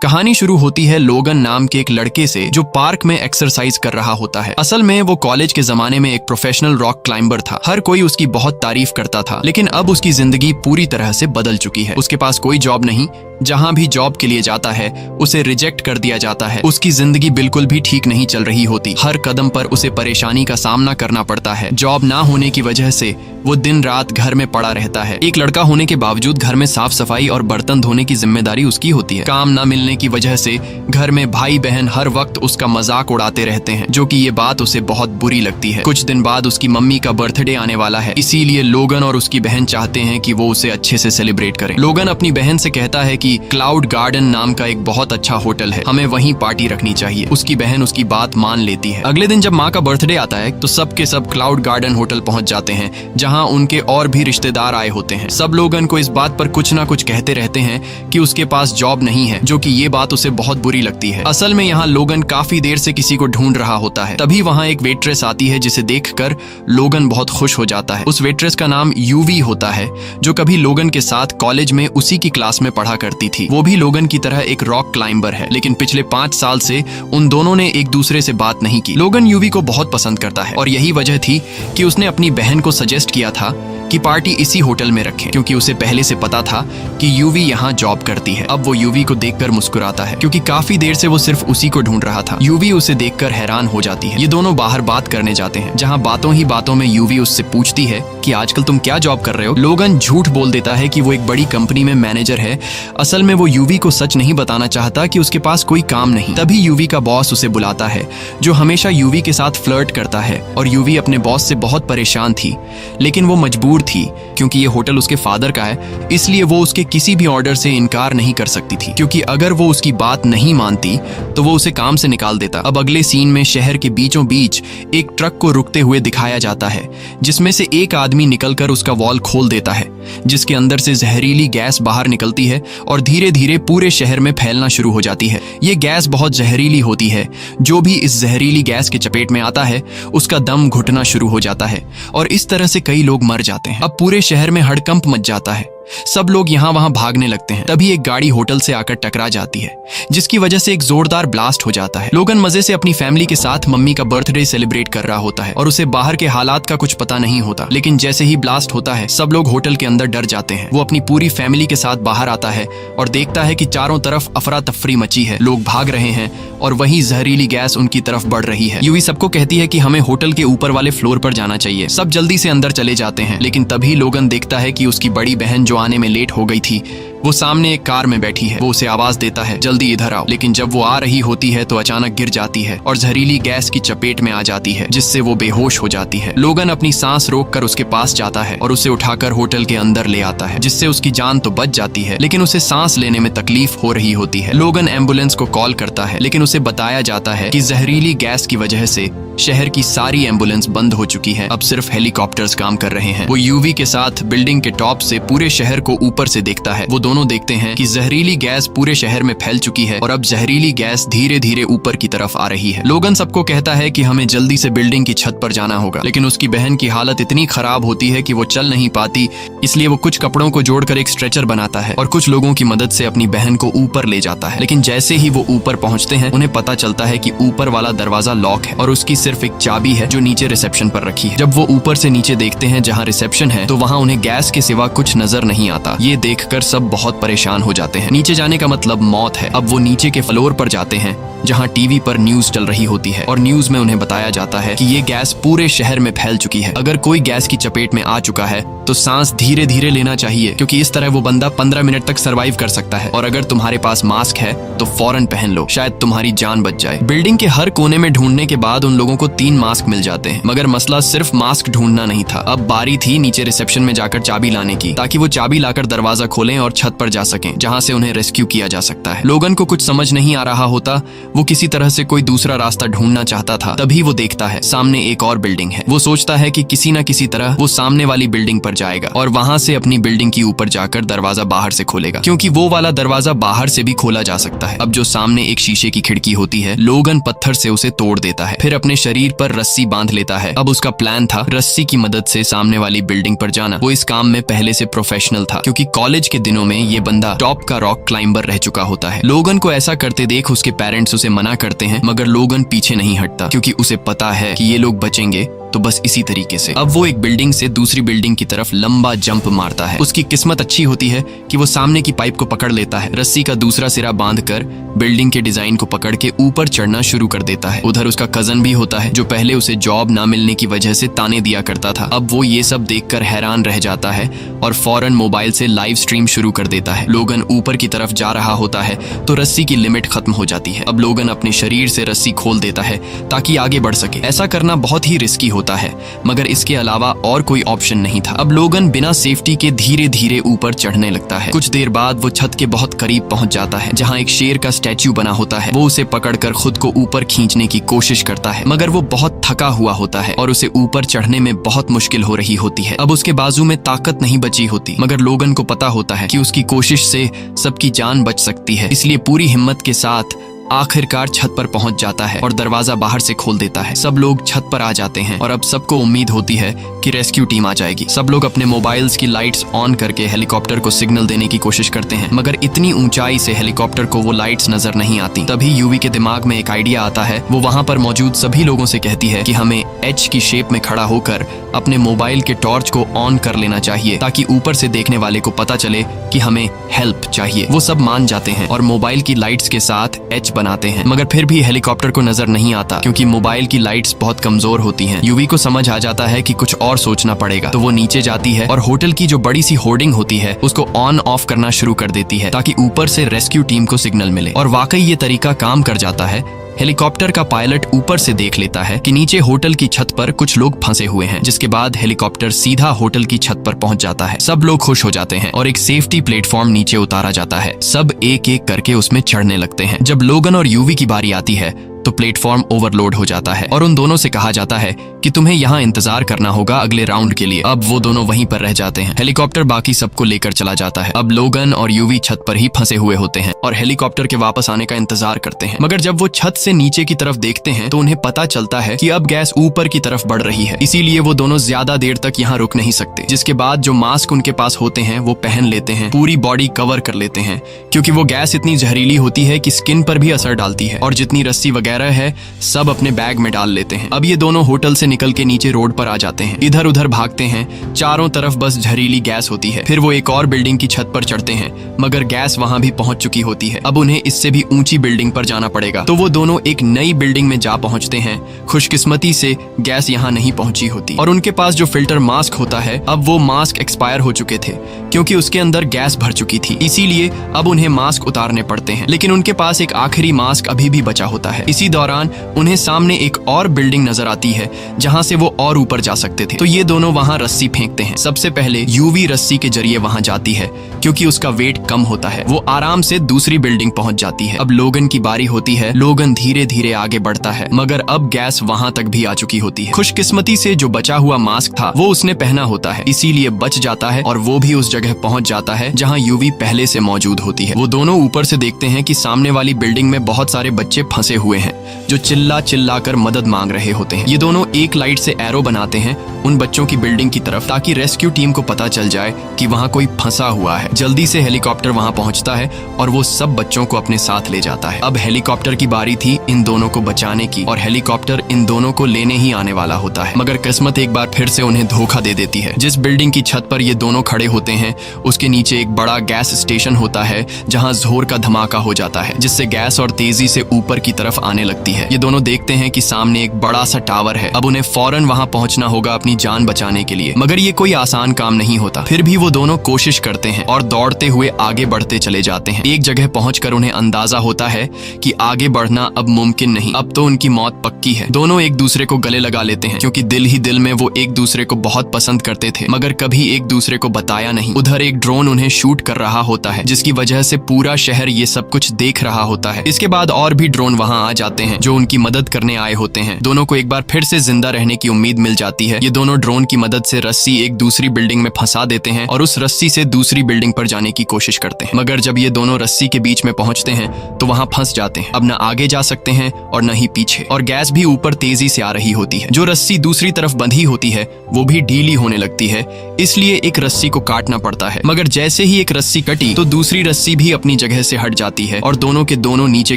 कहानी शुरू होती है लोगन नाम के एक लड़के से जो पार्क में एक्सरसाइज कर रहा होता है। असल में वो कॉलेज के जमाने में एक प्रोफेशनल रॉक क्लाइंबर था। हर कोई उसकी बहुत तारीफ करता था, लेकिन अब उसकी जिंदगी पूरी तरह से बदल चुकी है। उसके पास कोई जॉब नहीं, जहां भी जॉब के लिए जाता है उसे रिजेक्ट कर दिया जाता है। उसकी जिंदगी बिल्कुल भी ठीक नहीं चल रही होती। हर कदम पर उसे परेशानी का सामना करना पड़ता है। जॉब ना होने की वजह से वो दिन रात घर में पड़ा रहता है। एक लड़का होने के बावजूद घर में साफ सफाई और बर्तन धोने की जिम्मेदारी उसकी होती है। काम ना मिलने की वजह से घर में भाई बहन हर वक्त उसका मजाक उड़ाते रहते हैं, जो कि ये बात उसे बहुत बुरी लगती है। कुछ दिन बाद उसकी मम्मी का बर्थडे आने वाला है, इसीलिए लोगन और उसकी बहन चाहते हैं कि वो उसे अच्छे से सेलिब्रेट करें। लोगन अपनी बहन से कहता है कि क्लाउड गार्डन नाम का एक बहुत अच्छा होटल है, हमें वहीं पार्टी रखनी चाहिए। उसकी बहन उसकी बात मान लेती है। अगले दिन जब माँ का बर्थडे आता है तो सब के सब क्लाउड गार्डन होटल पहुंच जाते हैं, जहां उनके और भी रिश्तेदार आए होते हैं। सब लोगन को इस बात पर कुछ ना कुछ कहते रहते हैं कि उसके पास जॉब नहीं है, जो कि ये बात उसे बहुत बुरी लगती है। असल में यहाँ लोगन काफी देर से किसी को ढूंढ रहा होता है। तभी वहाँ एक वेट्रेस आती है, जिसे देखकर लोगन बहुत खुश हो जाता है। उस वेट्रेस का नाम यूवी होता है, जो कभी लोगन के साथ कॉलेज में उसी की क्लास में पढ़ा करती थी। वो भी लोगन की तरह एक रॉक क्लाइंबर है, लेकिन पिछले 5 साल से उन दोनों ने एक दूसरे से बात नहीं की। लोगन यूवी को बहुत पसंद करता है और यही वजह थी कि उसने अपनी बहन को सजेस्ट किया था कि पार्टी इसी होटल में रखें, क्योंकि उसे पहले से पता था कि यूवी यहाँ जॉब करती है। अब वो यूवी को देखकर मुस्कुराता है, क्योंकि काफी देर से वो सिर्फ उसी को ढूंढ रहा था। यूवी उसे देखकर हैरान हो जाती है। ये दोनों बाहर बात करने जाते हैं, जहाँ बातों ही बातों में यूवी उससे पूछती है कि आजकल तुम क्या जॉब कर रहे हो। लोगन झूठ बोल देता है कि वो एक बड़ी कंपनी में मैनेजर है। असल में वो यूवी को सच नहीं बताना चाहता कि उसके पास कोई काम नहीं। तभी यूवी का बॉस उसे बुलाता है, जो हमेशा यूवी के साथ फ्लर्ट करता है, और यूवी अपने बॉस से बहुत परेशान थी, लेकिन वो मजबूर थी क्योंकि ये होटल उसके फादर का है। इसलिए वो उसके किसी भी ऑर्डर से इनकार नहीं कर सकती थी, क्योंकि अगर वो उसकी बात नहीं मानती तो वो उसे काम से निकाल देता। अब अगले सीन में शहर के बीचों बीच एक ट्रक को रुकते हुए दिखाया जाता है, जिसमें से एक आदमी निकलकर उसका वॉल खोल देता है, जिसके अंदर से जहरीली गैस बाहर निकलती है और धीरे धीरे पूरे शहर में फैलना शुरू हो जाती है। ये गैस बहुत जहरीली होती है। जो भी इस जहरीली गैस के चपेट में आता है उसका दम घुटना शुरू हो जाता है, और इस तरह से कई लोग मर जाते हैं। अब पूरे शहर में हड़कंप मच जाता है। सब लोग यहाँ वहां भागने लगते हैं। तभी एक गाड़ी होटल से आकर टकरा जाती है, जिसकी वजह से एक जोरदार ब्लास्ट हो जाता है। लोगन मजे से अपनी फैमिली के साथ मम्मी का बर्थडे सेलिब्रेट कर रहा होता है, और उसे बाहर के हालात का कुछ पता नहीं होता। लेकिन जैसे ही ब्लास्ट होता है, सब लोग होटल के अंदर डर जाते हैं। वो अपनी पूरी फैमिली के साथ बाहर आता है और देखता है कि चारों तरफ अफरा तफरी मची है। लोग भाग रहे हैं और वही जहरीली गैस उनकी तरफ बढ़ रही है। यूवी सबको कहती है कि हमें होटल के ऊपर वाले फ्लोर पर जाना चाहिए। सब जल्दी से अंदर चले जाते हैं, लेकिन तभी लोगन देखता है कि उसकी बड़ी बहन जो आने में लेट हो गई थी, वो सामने एक कार में बैठी है। वो उसे आवाज देता है, जल्दी इधर आओ। लेकिन जब वो आ रही होती है तो अचानक गिर जाती है और जहरीली गैस की चपेट में आ जाती है, जिससे वो बेहोश हो जाती है। लोगन अपनी सांस रोककर उसके पास जाता है और उसे उठाकर होटल के अंदर ले आता है, जिससे उसकी जान तो बच जाती है, लेकिन उसे सांस लेने में तकलीफ हो रही होती है। लोगन एम्बुलेंस को कॉल करता है, लेकिन उसे बताया जाता है कि जहरीली गैस की वजह से शहर की सारी एम्बुलेंस बंद हो चुकी है। अब सिर्फ हेलीकॉप्टर्स काम कर रहे हैं। वो यूवी के साथ बिल्डिंग के टॉप से पूरे शहर को ऊपर से देखता है। वो दोनों देखते हैं कि जहरीली गैस पूरे शहर में फैल चुकी है और अब जहरीली गैस धीरे धीरे ऊपर की तरफ आ रही है। लोगन सबको कहता है कि हमें जल्दी से बिल्डिंग की छत पर जाना होगा, लेकिन उसकी बहन की हालत इतनी खराब होती है कि वो चल नहीं पाती। इसलिए वो कुछ कपड़ों को जोड़कर एक स्ट्रेचर बनाता है और कुछ लोगों की मदद से अपनी बहन को ऊपर ले जाता है। लेकिन जैसे ही वो ऊपर पहुंचते हैं, उन्हें पता चलता है कि ऊपर वाला दरवाजा लॉक है और उसकी सिर्फ एक चाबी है जो नीचे रिसेप्शन पर रखी है। जब वो ऊपर से नीचे देखते हैं जहाँ रिसेप्शन है, तो वहाँ उन्हें गैस के सिवा कुछ नजर नहीं आता। ये देखकर सब बहुत परेशान हो जाते हैं। नीचे जाने का मतलब मौत है। अब वो नीचे के फ्लोर पर जाते हैं, जहाँ टीवी पर न्यूज चल रही होती है, और न्यूज में उन्हें बताया जाता है कि ये गैस पूरे शहर में फैल चुकी है। अगर कोई गैस की चपेट में आ चुका है तो सांस धीरे धीरे लेना चाहिए, क्योंकि इस तरह वो बंदा 15 मिनट तक सरवाइव कर सकता है। और अगर तुम्हारे पास मास्क है तो फौरन पहन लो, शायद तुम्हारी जान बच जाए। बिल्डिंग के हर कोने में ढूंढने के बाद उन लोगों को 3 मास्क मिल जाते हैं, मगर मसला सिर्फ मास्क ढूंढना नहीं था। अब बारी थी नीचे रिसेप्शन में जाकर चाबी लाने की, ताकि वो चाबी लाकर दरवाजा खोलें और छत पर जा सकें, जहाँ से उन्हें रेस्क्यू किया जा सकता है। लोगन को कुछ समझ नहीं आ रहा होता। वो किसी तरह से कोई दूसरा रास्ता ढूंढना चाहता था। तभी वो देखता है सामने एक और बिल्डिंग है। वो सोचता है कि किसी न किसी तरह वो सामने वाली बिल्डिंग पर जाएगा और वहां से अपनी बिल्डिंग की ऊपर जाकर दरवाजा बाहर से खोलेगा, क्योंकि वो वाला दरवाजा बाहर से भी खोला जा सकता है। अब जो सामने एक शीशे की खिड़की होती है, लोगन पत्थर से उसे तोड़ देता है, फिर अपने शरीर पर रस्सी बांध लेता है। अब उसका प्लान था रस्सी की मदद से सामने वाली बिल्डिंग पर जाना। वो इस काम में पहले से प्रोफेशनल था, क्योंकि कॉलेज के दिनों में में ये बंदा टॉप का रॉक क्लाइंबर रह चुका होता है। लोगन को ऐसा करते देख उसके पेरेंट्स उसे मना करते हैं, मगर लोगन पीछे नहीं हटता क्योंकि उसे पता है कि ये लोग बचेंगे तो बस इसी तरीके से। अब वो एक बिल्डिंग से दूसरी बिल्डिंग की तरफ लंबा जंप मारता है। उसकी किस्मत अच्छी होती है कि वो सामने की पाइप को पकड़ लेता है। रस्सी का दूसरा सिरा बांधकर बिल्डिंग के डिजाइन को पकड़ के ऊपर चढ़ना शुरू कर देता है। उधर उसका कजन भी होता है जो पहले उसे जॉब ना मिलने की वजह से ताने दिया करता था। अब वो ये सब देखकर हैरान रह जाता है और फौरन मोबाइल से लाइव स्ट्रीम शुरू कर देता है। लोगन ऊपर की तरफ जा रहा होता है तो रस्सी की लिमिट खत्म हो जाती है। अब लोगन अपने शरीर से रस्सी खोल देता है ताकि आगे बढ़ सके। ऐसा करना बहुत ही रिस्की होता है, मगर इसके अलावा और कोई ऑप्शन नहीं था। अब लोगन बिना सेफ्टी के धीरे धीरे ऊपर चढ़ने लगता है। कुछ देर बाद वो छत के बहुत करीब पहुंच जाता है जहां एक शेर का स्टैच्यू बना होता है। वो उसे पकड़कर खुद को ऊपर खींचने की कोशिश करता है, मगर वो बहुत थका हुआ होता है और उसे ऊपर चढ़ने में बहुत मुश्किल हो रही होती है। अब उसके बाजू में ताकत नहीं बची होती, मगर लोगन को पता होता है कि उसकी कोशिश से सबकी जान बच सकती है, इसलिए पूरी हिम्मत के साथ आखिरकार छत पर पहुंच जाता है और दरवाजा बाहर से खोल देता है। सब लोग छत पर आ जाते हैं और अब सबको उम्मीद होती है कि रेस्क्यू टीम आ जाएगी। सब लोग अपने मोबाइल्स की लाइट्स ऑन करके हेलीकॉप्टर को सिग्नल देने की कोशिश करते हैं, मगर इतनी ऊंचाई से हेलीकॉप्टर को वो लाइट्स नजर नहीं आती। तभी यूवी के दिमाग में एक आइडिया आता है। वो वहां पर मौजूद सभी लोगों से कहती है कि हमें एच की शेप में खड़ा होकर अपने मोबाइल के टॉर्च को ऑन कर लेना चाहिए ताकि ऊपर से देखने वाले को पता चले कि हमें हेल्प चाहिए। वो सब मान जाते हैं और मोबाइल की लाइट्स के साथ एच बनाते हैं, मगर फिर भी हेलीकॉप्टर को नजर नहीं आता क्योंकि मोबाइल की लाइट्स बहुत कमजोर होती हैं। यूवी को समझ आ जाता है कि कुछ और सोचना पड़ेगा, तो वो नीचे जाती है और होटल की जो बड़ी सी होर्डिंग होती है उसको ऑन ऑफ करना शुरू कर देती है ताकि ऊपर से रेस्क्यू टीम को सिग्नल मिले। और वाकई ये तरीका काम कर जाता है। हेलीकॉप्टर का पायलट ऊपर से देख लेता है कि नीचे होटल की छत पर कुछ लोग फंसे हुए हैं, जिसके बाद हेलीकॉप्टर सीधा होटल की छत पर पहुंच जाता है। सब लोग खुश हो जाते हैं और एक सेफ्टी प्लेटफॉर्म नीचे उतारा जाता है। सब एक एक करके उसमें चढ़ने लगते हैं। जब लोगन और यूवी की बारी आती है तो प्लेटफॉर्म ओवरलोड हो जाता है और उन दोनों से कहा जाता है कि तुम्हें यहाँ इंतजार करना होगा अगले राउंड के लिए। अब वो दोनों वहीं पर रह जाते हैं। हेलीकॉप्टर बाकी सबको लेकर चला जाता है। अब लोगन और यूवी छत पर ही फंसे हुए होते हैं और हेलीकॉप्टर के वापस आने का इंतजार करते हैं, मगर जब वो छत से नीचे की तरफ देखते हैं तो उन्हें पता चलता है कि अब गैस ऊपर की तरफ बढ़ रही है, इसीलिए वो दोनों ज्यादा देर तक यहाँ रुक नहीं सकते। जिसके बाद जो मास्क उनके पास होते हैं वो पहन लेते हैं, पूरी बॉडी कवर कर लेते हैं क्योंकि वो गैस इतनी जहरीली होती है कि स्किन पर भी असर डालती है। और जितनी रस्सी वगैरह है सब अपने बैग में डाल लेते हैं। अब ये दोनों होटल से निकल के नीचे रोड पर आ जाते हैं। इधर उधर भागते हैं, चारों तरफ बस जहरीली गैस होती है। फिर वो एक और बिल्डिंग की छत पर चढ़ते हैं, मगर गैस वहां भी पहुंच चुकी होती है। अब उन्हें इससे भी ऊंची बिल्डिंग पर जाना पड़ेगा, तो वो दोनों एक नई बिल्डिंग में जा पहुंचते हैं। खुशकिस्मती से गैस यहाँ नहीं पहुंची होती और उनके पास जो फिल्टर मास्क होता है, अब वो मास्क एक्सपायर हो चुके थे क्योंकि उसके अंदर गैस भर चुकी थी, इसीलिए अब उन्हें मास्क उतारने पड़ते हैं। लेकिन उनके पास एक आखिरी मास्क अभी भी बचा होता है। इसी दौरान उन्हें सामने एक और बिल्डिंग नजर आती है जहां से वो और ऊपर जा सकते थे, तो ये दोनों वहां रस्सी फेंकते हैं। सबसे पहले यूवी रस्सी के जरिए वहां जाती है क्योंकि उसका वेट कम होता है। वो आराम से दूसरी बिल्डिंग पहुंच जाती है। अब लोगन की बारी होती है। लोगन धीरे धीरे आगे बढ़ता है, मगर अब गैस वहां तक भी आ चुकी होती है। खुशकिस्मती से जो बचा हुआ मास्क था वो उसने पहना होता है, इसीलिए बच जाता है और वो भी उस जगह पहुंच जाता है जहां यूवी पहले से मौजूद होती है। वो दोनों ऊपर से देखते हैं कि सामने वाली बिल्डिंग में बहुत सारे बच्चे फंसे हुए हैं जो चिल्ला कर मदद मांग रहे होते हैं। ये दोनों एक लाइट से एरो बनाते हैं उन बच्चों की बिल्डिंग की तरफ ताकि रेस्क्यू टीम को पता चल जाए कि वहां कोई फंसा हुआ है। जल्दी से हेलीकॉप्टर वहां पहुंचता है और वो सब बच्चों को अपने साथ ले जाता है। अब हेलीकॉप्टर की बारी थी इन दोनों को बचाने की और हेलीकॉप्टर इन दोनों को लेने ही आने वाला होता है, मगर किस्मत एक बार फिर से उन्हें धोखा दे देती है। जिस बिल्डिंग की छत पर ये दोनों खड़े होते हैं उसके नीचे एक बड़ा गैस स्टेशन होता है जहां जोर का धमाका हो जाता है, जिससे गैस और तेजी से ऊपर की तरफ आने लगती है। ये दोनों देखते हैं कि सामने एक बड़ा सा टावर है। अब उन्हें फौरन वहां पहुंचना होगा अपनी जान बचाने के लिए, मगर ये कोई आसान काम नहीं होता। फिर भी वो दोनों कोशिश करते हैं और दौड़ते हुए आगे बढ़ते चले जाते हैं। एक जगह पहुंचकर उन्हें अंदाजा होता है कि आगे बढ़ना अब मुमकिन नहीं, अब तो उनकी मौत पक्की है। दोनों एक दूसरे को गले लगा लेते हैं क्योंकि दिल ही दिल में वो एक दूसरे को बहुत पसंद करते थे, मगर कभी एक दूसरे को बताया नहीं। उधर एक ड्रोन उन्हें शूट कर रहा होता है जिसकी वजह से पूरा शहर ये सब कुछ देख रहा होता है। इसके बाद और भी ड्रोन वहां आ जाते हैं जो उनकी मदद करने आए होते हैं। दोनों को एक बार फिर से जिंदा रहने की उम्मीद मिल जाती है। ये दोनों ड्रोन की मदद से रस्सी एक दूसरी बिल्डिंग में फंसा देते हैं और उस रस्सी से दूसरी बिल्डिंग पर जाने की कोशिश करते हैं, मगर जब ये दोनों रस्सी के बीच में पहुंचते हैं तो वहां फंस जाते हैं। अब न आगे जा सकते हैं और न ही पीछे, और गैस भी ऊपर तेजी से आ रही होती है। जो रस्सी दूसरी तरफ बंधी होती है वो भी ढीली होने लगती है, इसलिए एक रस्सी को काटना पड़ता है। मगर जैसे ही एक रस्सी कटी तो दूसरी रस्सी भी अपनी जगह से हट जाती है और दोनों के दोनों नीचे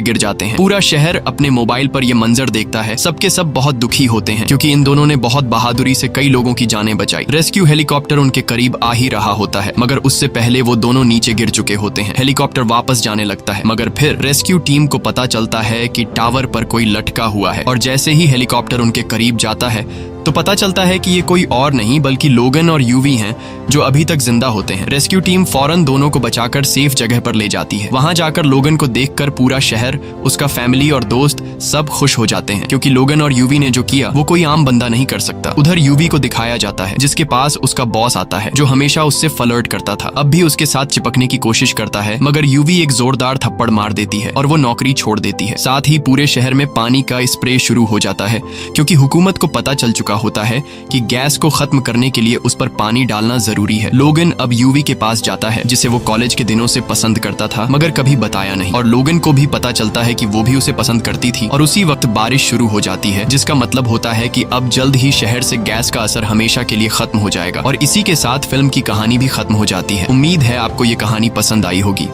गिर जाते हैं। पूरा शहर अपने मोबाइल पर यह मंजर देखता है। सबके सब बहुत दुखी होते हैं क्योंकि इन दोनों ने बहुत बहादुरी से कई लोगों की जानें बचाई। रेस्क्यू हेलीकॉप्टर उनके करीब आ ही रहा होता है, मगर उससे पहले वो दोनों नीचे गिर चुके होते हैं। हेलीकॉप्टर वापस जाने लगता है, मगर फिर रेस्क्यू टीम को पता चलता है कि टावर पर कोई लटका हुआ है, और जैसे ही हेलीकॉप्टर उनके करीब जाता है तो पता चलता है कि ये कोई और नहीं बल्कि लोगन और यूवी हैं जो अभी तक जिंदा होते हैं। रेस्क्यू टीम फौरन दोनों को बचाकर सेफ जगह पर ले जाती है। वहां जाकर लोगन को देखकर पूरा शहर, उसका फैमिली और दोस्त सब खुश हो जाते हैं क्योंकि लोगन और यूवी ने जो किया वो कोई आम बंदा नहीं कर सकता। उधर यूवी को दिखाया जाता है जिसके पास उसका बॉस आता है जो हमेशा उससे फ्लर्ट करता था। अब भी उसके साथ चिपकने की कोशिश करता है, मगर यूवी एक जोरदार थप्पड़ मार देती है और वो नौकरी छोड़ देती है। साथ ही पूरे शहर में पानी का स्प्रे शुरू हो जाता है क्योंकि हुकूमत को पता चल चुका होता है कि गैस को खत्म करने के लिए उस पर पानी डालना जरूरी है। लोगन अब यूवी के पास जाता है जिसे वो कॉलेज के दिनों से पसंद करता था मगर कभी बताया नहीं, और लोगन को भी पता चलता है कि वो भी उसे पसंद करती थी। और उसी वक्त बारिश शुरू हो जाती है जिसका मतलब होता है कि अब जल्द ही शहर से गैस का असर हमेशा के लिए खत्म हो जाएगा, और इसी के साथ फिल्म की कहानी भी खत्म हो जाती है। उम्मीद है आपको ये कहानी पसंद आई होगी।